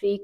3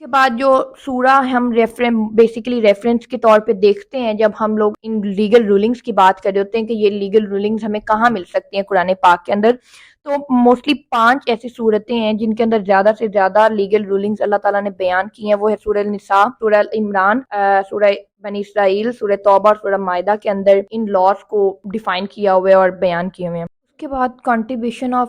کے بعد جو سورہ ہم بیسیکلی ریفرنس کے طور پہ دیکھتے ہیں جب ہم لوگ ان لیگل رولنگز کی بات کر رہے ہوتے ہیں کہ یہ لیگل رولنگز ہمیں کہاں مل سکتی ہیں قرآن پاک کے اندر، تو موسٹلی 5 ایسی صورتیں ہیں جن کے اندر زیادہ سے زیادہ لیگل رولنگز اللہ تعالیٰ نے بیان کی ہیں. وہ ہے سورہ النساء، سورہ عمران، سورہ بنی اسرائیل، سورہ توبہ اور سورہ مائدہ کے اندر ان لاز کو ڈیفائن کیا ہوا ہے اور بیان کیے ہوئے ہیں. اس کے بعد کنٹریبیوشن آف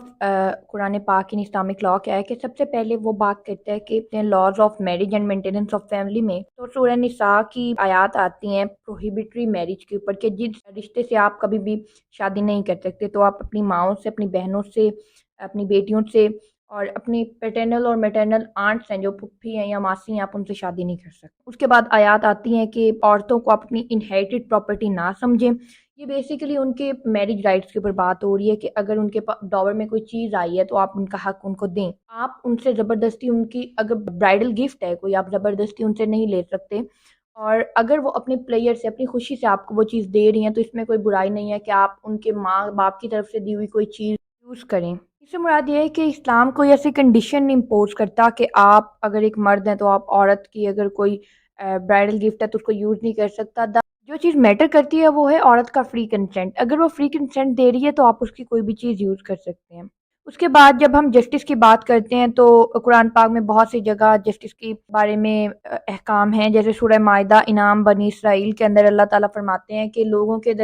قرآن پاک ان اسلامک لا کیا ہے کہ سب سے پہلے وہ بات کرتا ہے کہ laws of marriage and maintenance of family میں تو سورہ نساء کی آیات آتی ہیں پروہیبٹری میرج کے اوپر کہ جس رشتے سے آپ کبھی بھی شادی نہیں کر سکتے، تو آپ اپنی ماؤں سے، اپنی بہنوں سے، اپنی بیٹیوں سے اور اپنی پیٹرنل اور میٹرنل آنٹس ہیں جو پھپھی ہیں یا ماسی ہیں، آپ ان سے شادی نہیں کر سکتے. اس کے بعد آیات آتی ہیں کہ عورتوں کو اپنی انہیریٹڈ پراپرٹی نہ سمجھیں. یہ بیسیکلی ان کے میرج رائٹس کے اوپر بات ہو رہی ہے کہ اگر ان کے ڈاور میں کوئی چیز آئی ہے تو آپ ان کا حق ان کو دیں. آپ ان سے زبردستی ان کی اگر برائڈل گفٹ ہے کوئی، آپ زبردستی ان سے نہیں لے سکتے. اور اگر وہ اپنے پلیئر سے، اپنی خوشی سے آپ کو وہ چیز دے رہی ہیں تو اس میں کوئی برائی نہیں ہے کہ آپ ان کے ماں باپ کی طرف سے دی ہوئی کوئی چیز یوز کریں. اس سے مراد یہ ہے کہ اسلام کوئی ایسی کنڈیشن امپوز کرتا کہ آپ اگر ایک مرد ہیں تو آپ عورت کی اگر کوئی برائڈل گفٹ ہے تو اس کو یوز نہیں کر سکتا. جو چیز میٹر کرتی ہے وہ ہے عورت کا فری کنسنٹ. اگر وہ فری کنسنٹ دے رہی ہے تو آپ اس کی کوئی بھی چیز یوز کر سکتے ہیں. اس کے بعد جب ہم جسٹس کی بات کرتے ہیں تو قرآن پاک میں بہت سی جگہ جسٹس کے بارے میں احکام ہیں. جیسے سورہ مائدہ انعام بنی اسرائیل کے اندر اللہ تعالیٰ فرماتے ہیں کہ لوگوں کے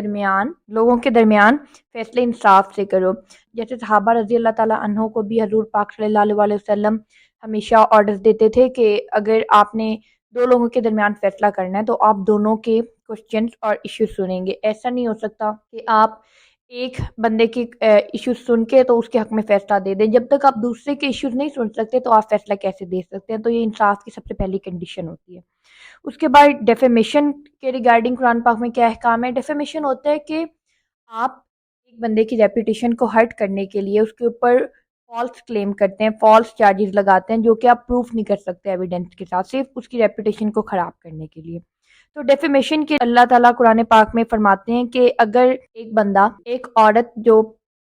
درمیان فیصلے انصاف سے کرو. جیسے صحابہ رضی اللہ تعالیٰ عنہ کو بھی حضور پاک صلی اللہ علیہ وسلم ہمیشہ آرڈرز دیتے تھے کہ اگر آپ نے 2 لوگوں کے درمیان فیصلہ کرنا ہے تو آپ دونوں کے کوشچنز اور ایشوز سنیں گے. ایسا نہیں ہو سکتا کہ آپ ایک بندے کے ایشوز سن کے تو اس کے حق میں فیصلہ دے دیں. جب تک آپ دوسرے کے ایشوز نہیں سن سکتے تو آپ فیصلہ کیسے دے سکتے ہیں؟ تو یہ انصاف کی سب سے پہلی کنڈیشن ہوتی ہے. اس کے بعد ڈیفیمیشن کے ریگارڈنگ قرآن پاک میں کیا احکام ہے؟ ڈیفیمیشن ہوتا ہے کہ آپ ایک بندے کی ریپوٹیشن کو ہرٹ کرنے کے لیے اس کے اوپر فالس کلیم کرتے ہیں، فالس چارجز لگاتے ہیں جو کہ آپ پروف نہیں کر سکتے ایویڈنس کے ساتھ، صرف اس کی ریپوٹیشن کو خراب کرنے کے لیے. تو ڈیفیمیشن کے اللہ تعالیٰ قرآن پاک میں فرماتے ہیں کہ اگر ایک بندہ ایک عورت جو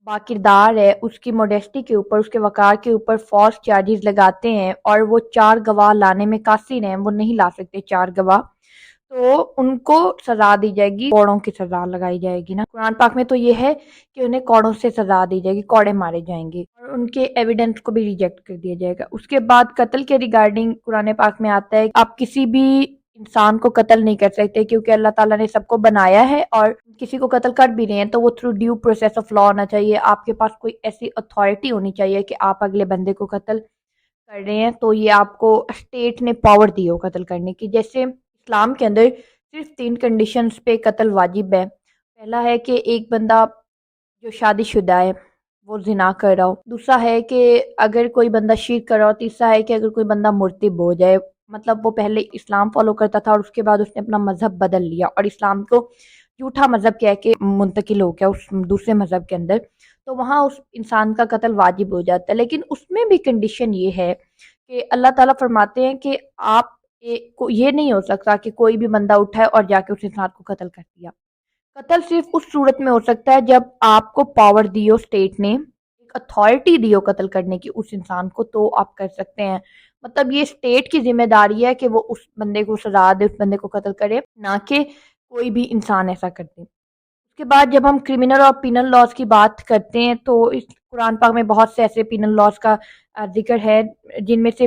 باکردار ہے اس کی موڈیسٹی کے اوپر، اس کے وقار کے اوپر فالس چارجز لگاتے ہیں اور وہ 4 گواہ لانے میں قاصر ہیں، وہ نہیں لا سکتے 4 گواہ، تو ان کو سزا دی جائے گی، کوڑوں کی سزا لگائی جائے گی نا. قرآن پاک میں تو یہ ہے کہ انہیں کوڑوں سے سزا دی جائے گی، کوڑے مارے جائیں گے اور ان کے ایویڈنس کو بھی ریجیکٹ کر دیا جائے گا. اس کے بعد قتل کے ریگارڈنگ قرآن پاک میں آتا ہے کہ آپ کسی بھی انسان کو قتل نہیں کر سکتے کیونکہ اللہ تعالیٰ نے سب کو بنایا ہے، اور کسی کو قتل کر بھی رہے ہیں تو وہ through due process of law ہونا چاہیے. آپ کے پاس کوئی ایسی اتھارٹی ہونی چاہیے کہ آپ اگلے بندے کو قتل کر رہے ہیں تو یہ آپ کو اسٹیٹ نے پاور دی ہو قتل کرنے کی. جیسے اسلام کے اندر صرف 3 کنڈیشنز پہ قتل واجب ہے. پہلا ہے کہ ایک بندہ جو شادی شدہ ہے وہ زنا کر رہا ہو، دوسرا ہے کہ اگر کوئی بندہ شرک کر رہا ہو، تیسرا ہے کہ اگر کوئی بندہ مرتد ہو جائے، مطلب وہ پہلے اسلام فالو کرتا تھا اور اس کے بعد اس نے اپنا مذہب بدل لیا اور اسلام کو جھوٹا مذہب کہہ کے منتقل ہو گیا اس دوسرے مذہب کے اندر، تو وہاں اس انسان کا قتل واجب ہو جاتا ہے. لیکن اس میں بھی کنڈیشن یہ ہے کہ اللہ تعالیٰ فرماتے ہیں کہ آپ یہ نہیں ہو سکتا کہ کوئی بھی بندہ اٹھائے اور جا کے اس انسان کو قتل کر دیا. قتل صرف اس صورت میں ہو سکتا ہے جب آپ کو پاور دی ہو، اسٹیٹ نے ایک اتھارٹی دی ہو قتل کرنے کی اس انسان کو، تو آپ کر سکتے ہیں. مطلب یہ اسٹیٹ کی ذمہ داری ہے کہ وہ اس بندے کو سزا دے، اس بندے کو قتل کرے، نہ کہ کوئی بھی انسان ایسا کر دے. اس کے بعد جب ہم کرمنل اور پینل لاز کی بات کرتے ہیں تو اس قرآن پاک میں بہت سے ایسے پینل لاز کا ذکر ہے جن میں سے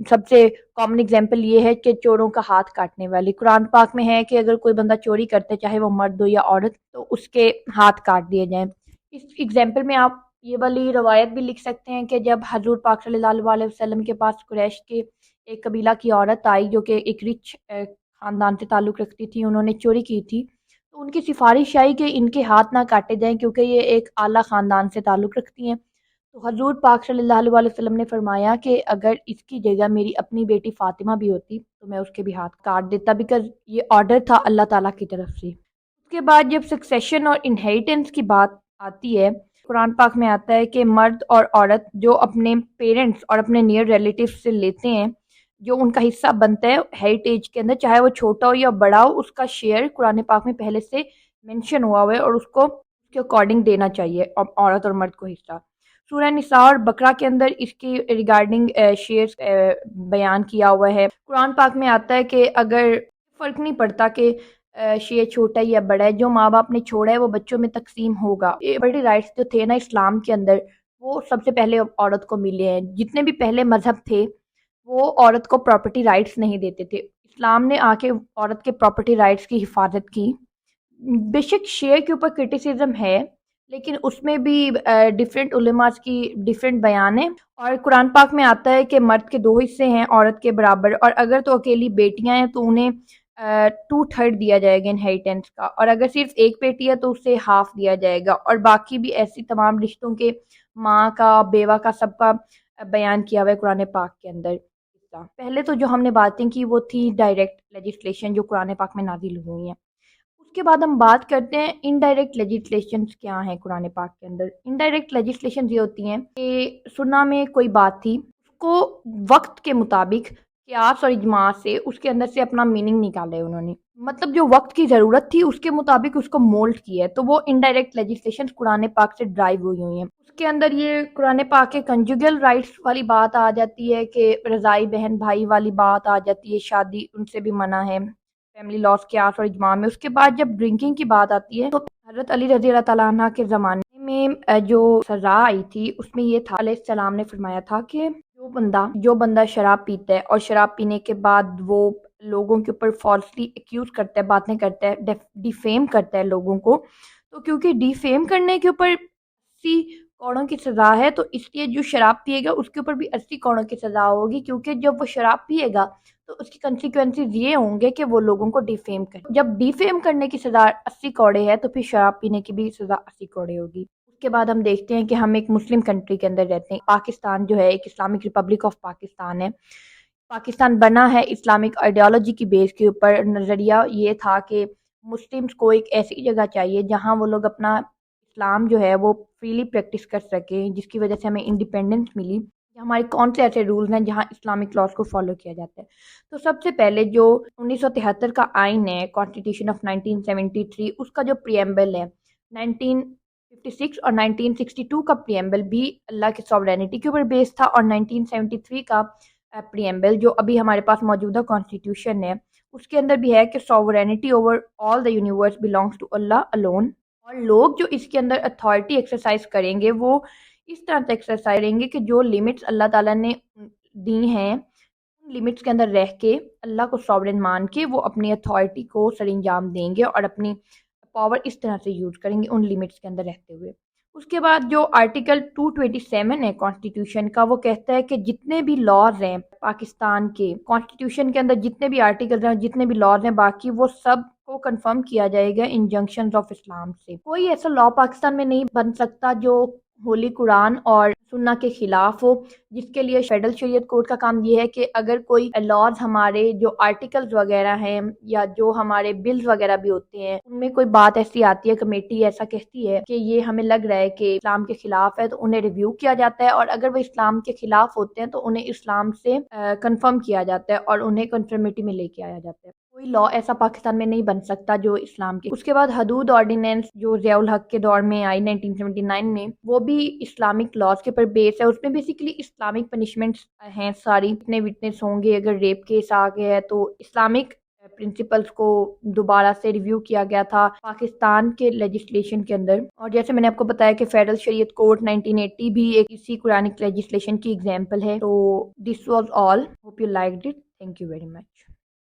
سب سے کامن اگزامپل یہ ہے کہ چوروں کا ہاتھ کاٹنے والی. قرآن پاک میں ہے کہ اگر کوئی بندہ چوری کرتے چاہے وہ مرد ہو یا عورت تو اس کے ہاتھ کاٹ دیے جائیں. اس ایگزامپل میں آپ یہ والی روایت بھی لکھ سکتے ہیں کہ جب حضور پاک صلی اللہ علیہ وسلم کے پاس قریش کے ایک قبیلہ کی عورت آئی جو کہ ایک رچ خاندان سے تعلق رکھتی تھی، انہوں نے چوری کی تھی، تو ان کی سفارش آئی کہ ان کے ہاتھ نہ کاٹے جائیں کیونکہ یہ ایک اعلیٰ خاندان سے تعلق رکھتی ہیں. تو حضور پاک صلی اللہ علیہ وسلم نے فرمایا کہ اگر اس کی جگہ میری اپنی بیٹی فاطمہ بھی ہوتی تو میں اس کے بھی ہاتھ کاٹ دیتا، بیکاز یہ آرڈر تھا اللہ تعالیٰ کی طرف سے. اس کے بعد جب سکسیشن اور انہیریٹنس کی بات آتی ہے، قرآن پاک میں آتا ہے کہ مرد اور عورت جو اپنے پیرنٹس اور اپنے نیئر ریلیٹیو سے لیتے ہیں، جو ان کا حصہ بنتا ہے ہیریٹیج کے اندر، چاہے وہ چھوٹا ہو یا بڑا ہو، اس کا شیئر قرآن پاک میں پہلے سے مینشن ہوا ہوا ہے اور اس کو اس کے اکارڈنگ دینا چاہیے عورت اور مرد کو حصہ. سورہ نساء اور بقرہ کے اندر اس کی ریگارڈنگ شیئرز بیان کیا ہوا ہے۔ قرآن پاک میں آتا ہے کہ اگر فرق نہیں پڑتا کہ شیئر چھوٹا ہے یا بڑا ہے، جو ماں باپ نے چھوڑا ہے وہ بچوں میں تقسیم ہوگا۔ پراپرٹی رائٹس جو تھے نا اسلام کے اندر، وہ سب سے پہلے عورت کو ملے ہیں۔ جتنے بھی پہلے مذہب تھے وہ عورت کو پراپرٹی رائٹس نہیں دیتے تھے، اسلام نے آ کے عورت کے پراپرٹی رائٹس کی حفاظت کی۔ بے شک شیئر کے اوپر کرٹیسزم ہے، لیکن اس میں بھی ڈیفرنٹ علماء کی ڈیفرنٹ بیان ہیں، اور قرآن پاک میں آتا ہے کہ مرد کے 2 حصے ہیں عورت کے برابر، اور اگر تو اکیلی بیٹیاں ہیں تو انہیں 2/3 دیا جائے گا انہیریٹنس کا، اور اگر صرف ایک بیٹی ہے تو اسے ہاف دیا جائے گا، اور باقی بھی ایسی تمام رشتوں کے ماں کا، بیوہ کا، سب کا بیان کیا ہوا ہے قرآن پاک کے اندر۔ پہلے تو جو ہم نے باتیں کی وہ تھی ڈائریکٹ لیجسلیشن جو قرآن پاک میں نازل ہوئی ہیں۔ اس کے بعد ہم بات کرتے ہیں انڈائریکٹ لیجسلیشنز کیا ہیں قرآن پاک کے اندر۔ انڈائریکٹ لیجسلیشنز یہ ہوتی ہیں کہ سنہ میں کوئی بات تھی، اس کو وقت کے مطابق قیاس اور اجماع سے اس کے اندر سے اپنا میننگ نکالے انہوں نے، مطلب جو وقت کی ضرورت تھی اس کے مطابق اس کو مولڈ کیا ہے، تو وہ انڈائریکٹ لیجسلیشنز قرآن پاک سے ڈرائیو ہوئی ہیں۔ اس کے اندر یہ قرآن پاک کے کنجوگل رائٹس والی بات آ جاتی ہے کہ رضائی بہن بھائی والی بات آ جاتی ہے، شادی ان سے بھی منع ہے فیملی لاس قیاس اور اجماع میں۔ اس کے بعد جب ڈرنکنگ کی بات آتی ہے تو حضرت علی رضی اللہ تعالیٰ عنہ کے زمانے میں جو سزا آئی تھی اس میں یہ تھا، علیہ السلام نے فرمایا تھا کہ جو بندہ شراب پیتا ہے اور شراب پینے کے بعد وہ لوگوں کے اوپر فالسلی ایکیوز کرتا ہے، باتیں کرتا ہے، ڈیفیم کرتا ہے لوگوں کو، تو کیونکہ ڈیفیم کرنے کے اوپر 80 کوڑوں کی سزا ہے، تو اس لیے جو شراب پیے گا اس کے اوپر بھی 80 کوڑوں کی سزا ہوگی، کیونکہ جب وہ شراب پیے گا تو اس کی کنسیکوینسز یہ ہوں گے کہ وہ لوگوں کو ڈیفیم کرے۔ جب ڈیفیم کرنے کی سزا 80 کوڑے ہے تو پھر شراب پینے کی بھی سزا 80 کوڑے ہوگی۔ اس کے بعد ہم دیکھتے ہیں کہ ہم ایک مسلم کنٹری کے اندر رہتے ہیں، پاکستان جو ہے ایک اسلامک ریپبلک آف پاکستان ہے۔ پاکستان بنا ہے اسلامک آئیڈیالوجی کی بیس کے اوپر۔ نظریہ یہ تھا کہ مسلمز کو ایک ایسی جگہ چاہیے جہاں وہ لوگ اپنا اسلام جو ہے وہ فریلی پریکٹس کر سکیں، جس کی وجہ سے ہمیں انڈیپینڈنس ملی۔ ہمارے کون سے ایسے رولز ہیں جہاں اسلامک لاز کو فالو کیا جاتا ہے؟ تو سب سے پہلے جو 1973 کا آئین ہے، کانسٹیٹیوشن آف 1973، اس کا جو پریمبل ہے 1956 اور 1962 کا پریمبل بھی اللہ کی ساورینٹی کے اوپر بیس تھا، اور 1973 کا پریمبل جو ابھی ہمارے پاس موجودہ کانسٹیٹیوشن ہے اس کے اندر بھی ہے کہ sovereignty over all the universe belongs to Allah alone, اور لوگ جو اس کے اندر اتھارٹی ایکسرسائز کریں گے وہ اس طرح سے ایکسرسائز کریں گے کہ جو لمٹس اللہ تعالیٰ نے دی ہیں ان لمٹس کے اندر رہ کے اللہ کو ساورن مان کے وہ اپنی اتھارٹی کو سر انجام دیں گے اور اپنی پاور اس طرح سے یوز کریں گے ان لمٹس کے اندر رہتے ہوئے۔ اس کے بعد جو آرٹیکل 227 ہے کانسٹیٹیوشن کا، وہ کہتا ہے کہ جتنے بھی لاز ہیں پاکستان کے کانسٹیٹیوشن کے اندر، جتنے بھی آرٹیکلز ہیں، جتنے بھی لاز ہیں باقی، وہ سب کو کنفرم کیا جائے گا انجنکشنز آف اسلام سے۔ کوئی ایسا لا پاکستان میں نہیں بن سکتا جو ہولی قرآن اور سنہ کے خلاف ہو، جس کے لیے فیڈرل شریعت کورٹ کا کام یہ ہے کہ اگر کوئی لاز ہمارے جو آرٹیکلز وغیرہ ہیں یا جو ہمارے بلز وغیرہ بھی ہوتے ہیں ان میں کوئی بات ایسی آتی ہے، کمیٹی ایسا کہتی ہے کہ یہ ہمیں لگ رہا ہے کہ اسلام کے خلاف ہے، تو انہیں ریویو کیا جاتا ہے، اور اگر وہ اسلام کے خلاف ہوتے ہیں تو انہیں اسلام سے کنفرم کیا جاتا ہے اور انہیں کنفرمیٹی میں لے کے آیا جاتا ہے۔ کوئی لا ایسا پاکستان میں نہیں بن سکتا جو اسلام کے۔ اس کے بعد حدود آرڈیننس جو ضیاء الحق کے دور میں آئی 1979 میں، وہ بھی اسلامک لاز کے اوپر بیس ہے۔ اس میں بیسیکلی اسلامک پنشمنٹس ہیں ساری، اتنے وٹنس ہوں گے، اگر ریپ کیس آ گیا ہے تو اسلامک پرنسپلز کو دوبارہ سے ریویو کیا گیا تھا پاکستان کے لیجسلیشن کے اندر۔ اور جیسے میں نے آپ کو بتایا کہ فیڈرل شریعت کورٹ 1980 بھی ایک اسی قرآنک لیجسلیشن کی ایگزامپل ہے۔ تو this was all, hope you liked it, thank you very much.